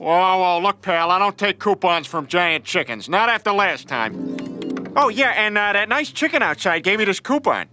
Whoa, whoa, look, pal, I don't take coupons from giant chickens. Not after last time. Oh, yeah, and that nice chicken outside gave me this coupon.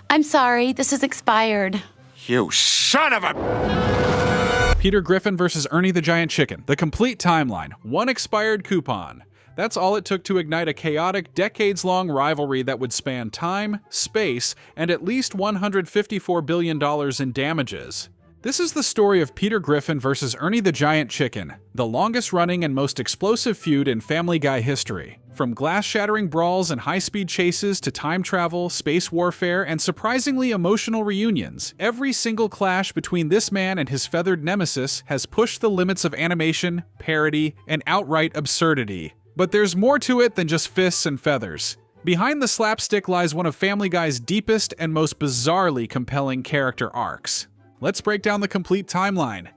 I'm sorry, this is expired. You son of a... Peter Griffin versus Ernie the Giant Chicken. The complete timeline. One expired coupon. That's all it took to ignite a chaotic, decades-long rivalry that would span time, space, and at least $154 billion in damages. This is the story of Peter Griffin versus Ernie the Giant Chicken, the longest-running and most explosive feud in Family Guy history. From glass-shattering brawls and high-speed chases to time travel, space warfare, and surprisingly emotional reunions, every single clash between this man and his feathered nemesis has pushed the limits of animation, parody, and outright absurdity. But there's more to it than just fists and feathers. Behind the slapstick lies one of Family Guy's deepest and most bizarrely compelling character arcs. Let's break down the complete timeline.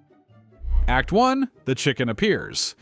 Act 1, the chicken appears.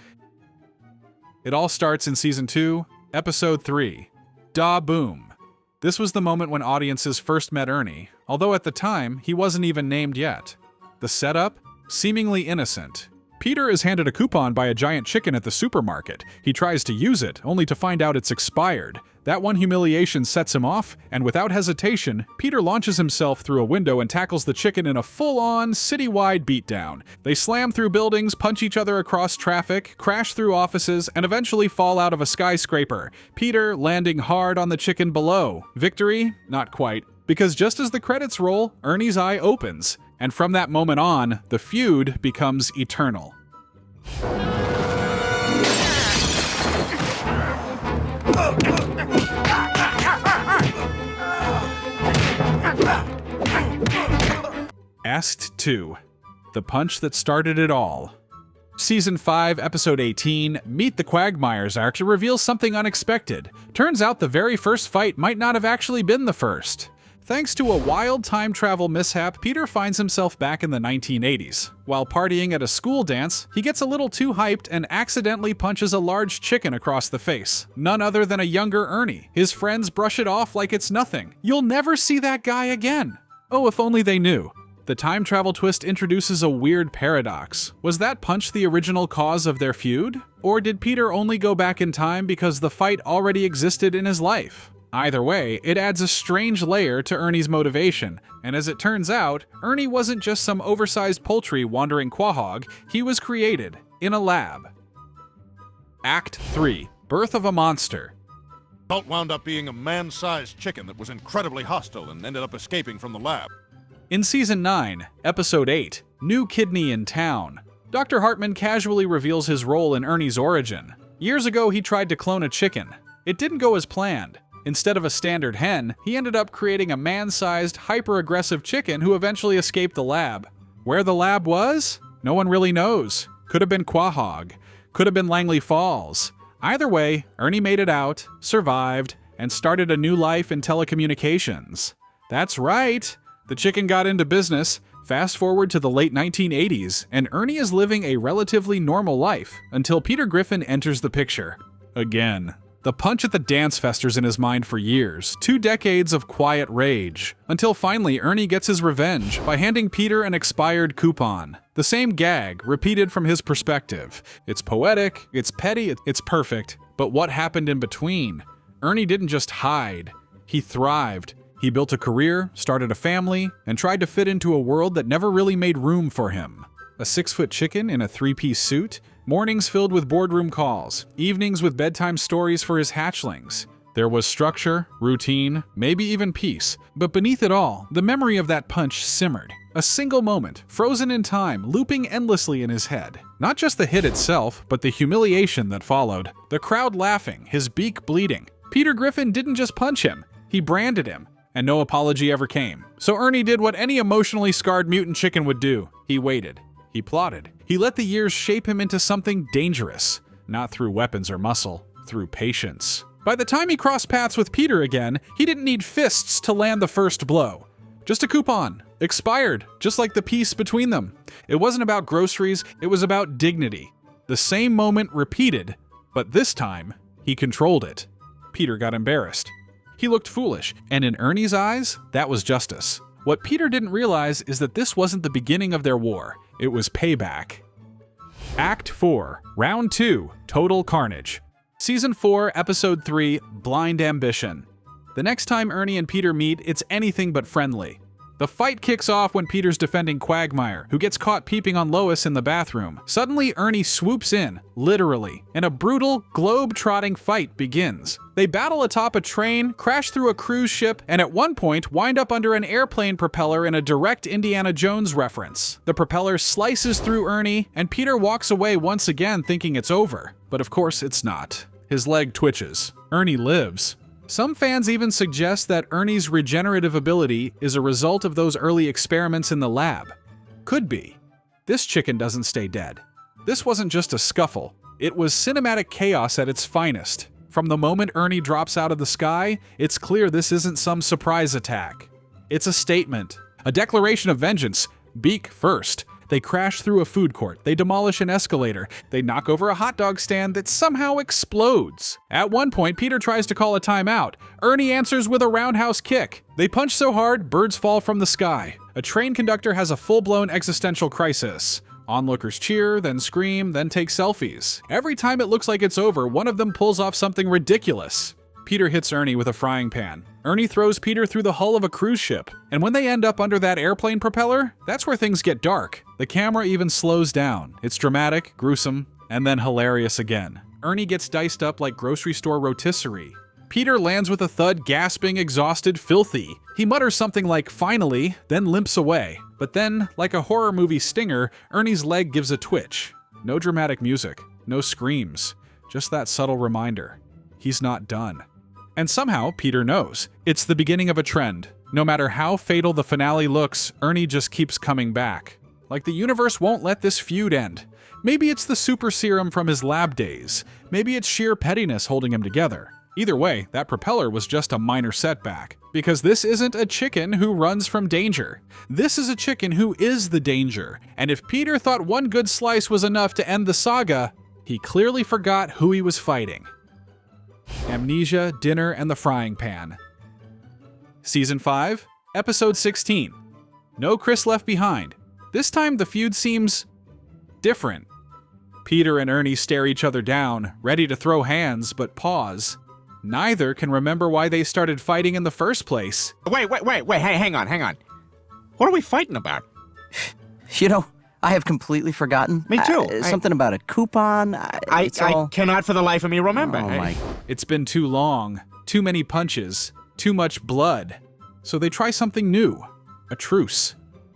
It all starts in Season 2, Episode 3, Da Boom. This was the moment when audiences first met Ernie, although at the time, he wasn't even named yet. The setup? Seemingly innocent. Peter is handed a coupon by a giant chicken at the supermarket. He tries to use it, only to find out it's expired. That one humiliation sets him off, and without hesitation, Peter launches himself through a window and tackles the chicken in a full-on, citywide beatdown. They slam through buildings, punch each other across traffic, crash through offices, and eventually fall out of a skyscraper, Peter landing hard on the chicken below. Victory? Not quite. Because just as the credits roll, Ernie's eye opens. And from that moment on, the feud becomes eternal. Act 2. The punch that started it all. Season 5, Episode 18, Meet the Quagmires arc reveals something unexpected. Turns out the very first fight might not have actually been the first. Thanks to a wild time travel mishap, Peter finds himself back in the 1980s. While partying at a school dance, he gets a little too hyped and accidentally punches a large chicken across the face. None other than a younger Ernie. His friends brush it off like it's nothing. You'll never see that guy again. Oh, if only they knew. The time travel twist introduces a weird paradox. Was that punch the original cause of their feud? Or did Peter only go back in time because the fight already existed in his life? Either way, it adds a strange layer to Ernie's motivation, and as it turns out, Ernie wasn't just some oversized poultry wandering quahog, he was created in a lab. Act 3. Birth of a Monster. Cult wound up being a man-sized chicken that was incredibly hostile and ended up escaping from the lab. In Season 9, Episode 8, New Kidney in Town, Dr. Hartman casually reveals his role in Ernie's origin. Years ago, he tried to clone a chicken. It didn't go as planned. Instead of a standard hen, he ended up creating a man-sized, hyper-aggressive chicken who eventually escaped the lab. Where the lab was? No one really knows. Could have been Quahog. Could have been Langley Falls. Either way, Ernie made it out, survived, and started a new life in telecommunications. That's right! The chicken got into business. Fast forward to the late 1980s, and Ernie is living a relatively normal life until Peter Griffin enters the picture. Again. The punch at the dance festers in his mind for years, 2 decades of quiet rage, until finally Ernie gets his revenge by handing Peter an expired coupon. The same gag, repeated from his perspective. It's poetic, it's petty, it's perfect, but what happened in between? Ernie didn't just hide, he thrived. He built a career, started a family, and tried to fit into a world that never really made room for him. A 6-foot chicken in a 3-piece suit? Mornings filled with boardroom calls, evenings with bedtime stories for his hatchlings. There was structure, routine, maybe even peace, but beneath it all, the memory of that punch simmered. A single moment, frozen in time, looping endlessly in his head. Not just the hit itself, but the humiliation that followed. The crowd laughing, his beak bleeding. Peter Griffin didn't just punch him, he branded him, and no apology ever came. So Ernie did what any emotionally scarred mutant chicken would do. He waited. He plotted. He let the years shape him into something dangerous, not through weapons or muscle, through patience. By the time he crossed paths with Peter again, he didn't need fists to land the first blow. Just a coupon, expired, just like the piece between them. It wasn't about groceries, it was about dignity. The same moment repeated, but this time, he controlled it. Peter got embarrassed. He looked foolish, and in Ernie's eyes, that was justice. What Peter didn't realize is that this wasn't the beginning of their war. It was payback. Act 4, Round 2, Total Carnage. Season 4, Episode 3, Blind Ambition. The next time Ernie and Peter meet, it's anything but friendly. The fight kicks off when Peter's defending Quagmire, who gets caught peeping on Lois in the bathroom. Suddenly, Ernie swoops in, literally, and a brutal, globe-trotting fight begins. They battle atop a train, crash through a cruise ship, and at one point wind up under an airplane propeller in a direct Indiana Jones reference. The propeller slices through Ernie, and Peter walks away once again thinking it's over. But of course it's not. His leg twitches. Ernie lives. Some fans even suggest that Ernie's regenerative ability is a result of those early experiments in the lab. Could be. This chicken doesn't stay dead. This wasn't just a scuffle. It was cinematic chaos at its finest. From the moment Ernie drops out of the sky, it's clear this isn't some surprise attack. It's a statement. A declaration of vengeance. Beak first. They crash through a food court, they demolish an escalator, they knock over a hot dog stand that somehow explodes. At one point, Peter tries to call a timeout. Ernie answers with a roundhouse kick. They punch so hard, birds fall from the sky. A train conductor has a full-blown existential crisis. Onlookers cheer, then scream, then take selfies. Every time it looks like it's over, one of them pulls off something ridiculous. Peter hits Ernie with a frying pan. Ernie throws Peter through the hull of a cruise ship. And when they end up under that airplane propeller, that's where things get dark. The camera even slows down. It's dramatic, gruesome, and then hilarious again. Ernie gets diced up like grocery store rotisserie. Peter lands with a thud, gasping, exhausted, filthy. He mutters something like, "finally," then limps away. But then, like a horror movie stinger, Ernie's leg gives a twitch. No dramatic music, no screams, just that subtle reminder. He's not done. And somehow, Peter knows. It's the beginning of a trend. No matter how fatal the finale looks, Ernie just keeps coming back. Like the universe won't let this feud end. Maybe it's the super serum from his lab days. Maybe it's sheer pettiness holding him together. Either way, that propeller was just a minor setback. Because this isn't a chicken who runs from danger. This is a chicken who is the danger. And if Peter thought one good slice was enough to end the saga, he clearly forgot who he was fighting. Amnesia, Dinner, and the Frying Pan. Season 5, Episode 16. No Chris Left Behind. This time the feud seems different. Peter and Ernie stare each other down, ready to throw hands, but pause. Neither can remember why they started fighting in the first place. Wait, hey, hang on. What are we fighting about? You know, I have completely forgotten. Me too. Something about a coupon. I cannot for the life of me remember. Oh my. It's been too long, too many punches, too much blood. So they try something new, a truce.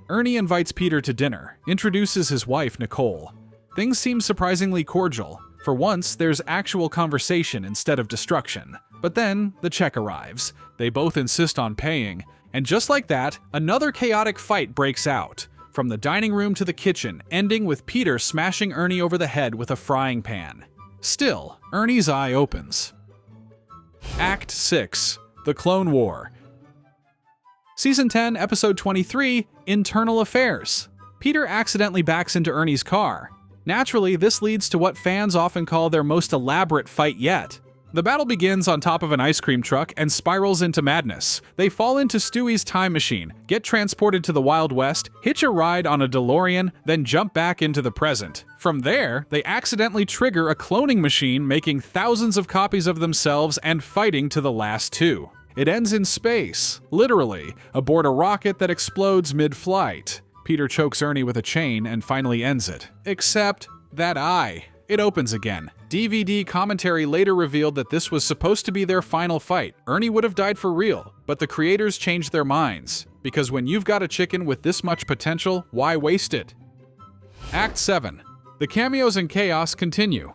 Ernie invites Peter to dinner, introduces his wife, Nicole. Things seem surprisingly cordial. For once, there's actual conversation instead of destruction. But then, the check arrives. They both insist on paying. And just like that, another chaotic fight breaks out. From the dining room to the kitchen, ending with Peter smashing Ernie over the head with a frying pan. Still, Ernie's eye opens. Act 6, The Clone War. Season 10, Episode 23, Internal Affairs. Peter accidentally backs into Ernie's car. Naturally, this leads to what fans often call their most elaborate fight yet. The battle begins on top of an ice cream truck and spirals into madness. They fall into Stewie's time machine, get transported to the Wild West, hitch a ride on a DeLorean, then jump back into the present. From there, they accidentally trigger a cloning machine, making thousands of copies of themselves and fighting to the last two. It ends in space, literally, aboard a rocket that explodes mid-flight. Peter chokes Ernie with a chain and finally ends it. Except that eye. It opens again. DVD commentary later revealed that this was supposed to be their final fight. Ernie would have died for real, but the creators changed their minds. Because when you've got a chicken with this much potential, why waste it? Act 7. The cameos and chaos continue.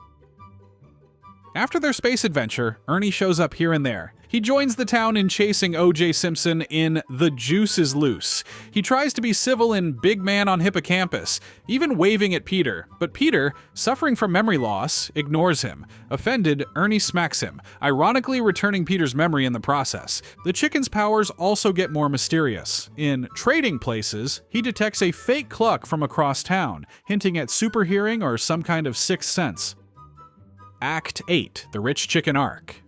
After their space adventure, Ernie shows up here and there. He joins the town in chasing O.J. Simpson in The Juice is Loose. He tries to be civil in Big Man on Hippocampus, even waving at Peter. But Peter, suffering from memory loss, ignores him. Offended, Ernie smacks him, ironically returning Peter's memory in the process. The chicken's powers also get more mysterious. In Trading Places, he detects a fake cluck from across town, hinting at super hearing or some kind of sixth sense. Act 8, The Rich Chicken Arc.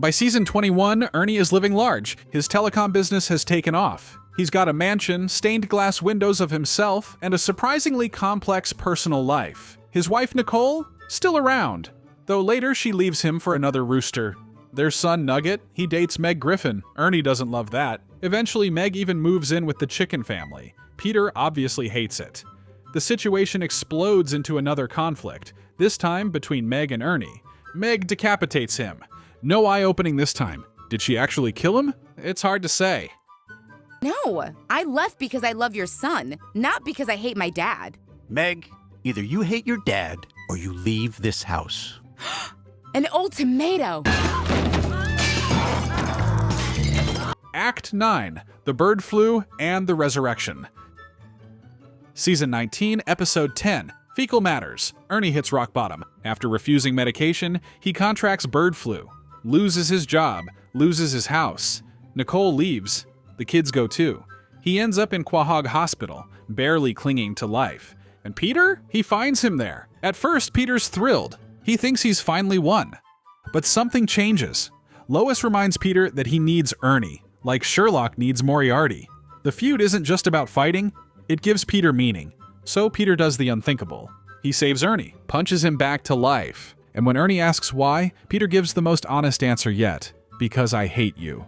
By season 21, Ernie is living large. His telecom business has taken off. He's got a mansion, stained glass windows of himself, and a surprisingly complex personal life. His wife Nicole? Still around, though later she leaves him for another rooster. Their son Nugget, he dates Meg Griffin. Ernie doesn't love that. Eventually, Meg even moves in with the chicken family. Peter obviously hates it. The situation explodes into another conflict, this time between Meg and Ernie. Meg decapitates him. No eye-opening this time. Did she actually kill him? It's hard to say. No, I left because I love your son, not because I hate my dad. Meg, either you hate your dad or you leave this house. An ultimatum. Act 9, The Bird Flu and the Resurrection. Season 19, Episode 10, Fecal Matters. Ernie hits rock bottom. After refusing medication, he contracts bird flu, loses his job, loses his house. Nicole leaves. The kids go too. He ends up in Quahog Hospital, barely clinging to life. And Peter? He finds him there. At first, Peter's thrilled. He thinks he's finally won. But something changes. Lois reminds Peter that he needs Ernie, like Sherlock needs Moriarty. The feud isn't just about fighting, it gives Peter meaning. So Peter does the unthinkable. He saves Ernie, punches him back to life. And when Ernie asks why, Peter gives the most honest answer yet. Because I hate you.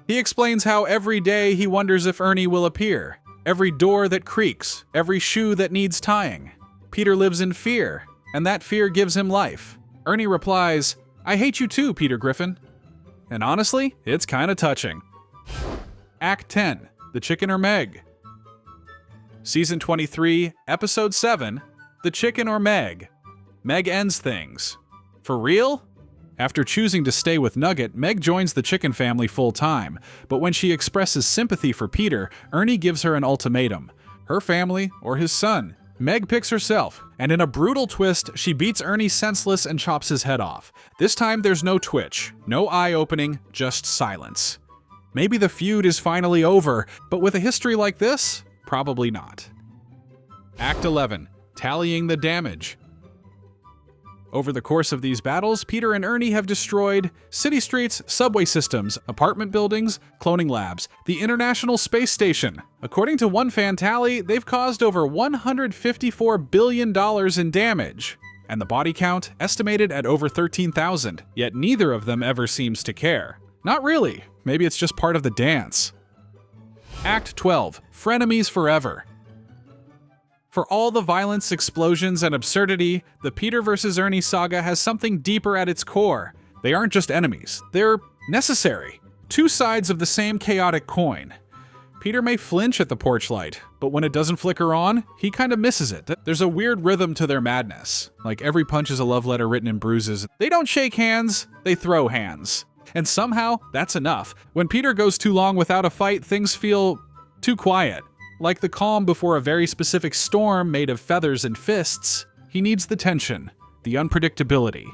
He explains how every day he wonders if Ernie will appear. Every door that creaks, every shoe that needs tying. Peter lives in fear, and that fear gives him life. Ernie replies, I hate you too, Peter Griffin. And honestly, it's kinda touching. Act 10, The Chicken or Meg. Season 23, Episode 7, The Chicken or Meg. Meg ends things. For real? After choosing to stay with Nugget, Meg joins the chicken family full-time, but when she expresses sympathy for Peter, Ernie gives her an ultimatum. Her family or his son. Meg picks herself, and in a brutal twist, she beats Ernie senseless and chops his head off. This time there's no twitch, no eye-opening, just silence. Maybe the feud is finally over, but with a history like this, probably not. Act 11, Tallying the Damage. Over the course of these battles, Peter and Ernie have destroyed city streets, subway systems, apartment buildings, cloning labs, the International Space Station. According to one fan tally, they've caused over $154 billion in damage, and the body count estimated at over 13,000, yet neither of them ever seems to care. Not really. Maybe it's just part of the dance. Act 12, Frenemies Forever. For all the violence, explosions, and absurdity, the Peter vs. Ernie saga has something deeper at its core. They aren't just enemies, they're necessary. Two sides of the same chaotic coin. Peter may flinch at the porch light, but when it doesn't flicker on, he kinda misses it. There's a weird rhythm to their madness. Like every punch is a love letter written in bruises. They don't shake hands, they throw hands. And somehow, that's enough. When Peter goes too long without a fight, things feel too quiet. Like the calm before a very specific storm made of feathers and fists, he needs the tension, the unpredictability.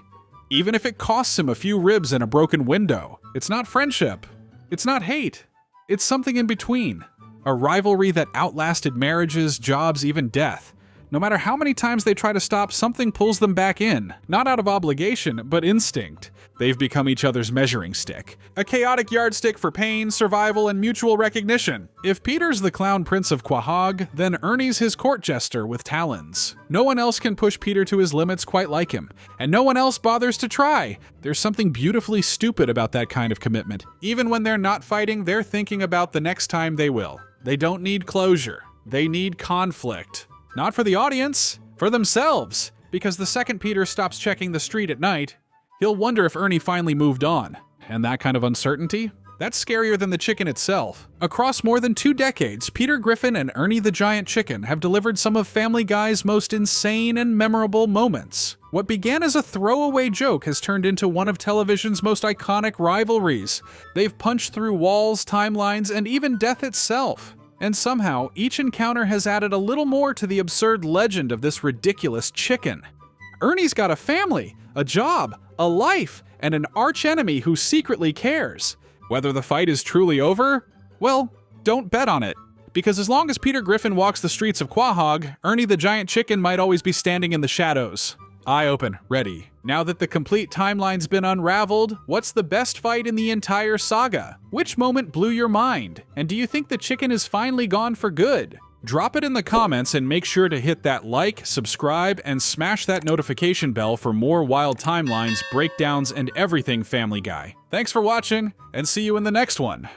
Even if it costs him a few ribs and a broken window, it's not friendship. It's not hate. It's something in between. A rivalry that outlasted marriages, jobs, even death. No matter how many times they try to stop, something pulls them back in. Not out of obligation, but instinct. They've become each other's measuring stick. A chaotic yardstick for pain, survival, and mutual recognition. If Peter's the clown prince of Quahog, then Ernie's his court jester with talons. No one else can push Peter to his limits quite like him, and no one else bothers to try. There's something beautifully stupid about that kind of commitment. Even when they're not fighting, they're thinking about the next time they will. They don't need closure. They need conflict. Not for the audience, for themselves. Because the second Peter stops checking the street at night, he'll wonder if Ernie finally moved on. And that kind of uncertainty? That's scarier than the chicken itself. Across more than 2 decades, Peter Griffin and Ernie the Giant Chicken have delivered some of Family Guy's most insane and memorable moments. What began as a throwaway joke has turned into one of television's most iconic rivalries. They've punched through walls, timelines, and even death itself. And somehow, each encounter has added a little more to the absurd legend of this ridiculous chicken. Ernie's got a family, a job, a life, and an archenemy who secretly cares. Whether the fight is truly over? Well, don't bet on it. Because as long as Peter Griffin walks the streets of Quahog, Ernie the Giant Chicken might always be standing in the shadows, Eye open, ready. Now that the complete timeline's been unraveled, what's the best fight in the entire saga? Which moment blew your mind? And do you think the chicken is finally gone for good? Drop it in the comments and make sure to hit that like, subscribe, and smash that notification bell for more wild timelines, breakdowns, and everything Family Guy. Thanks for watching, and see you in the next one.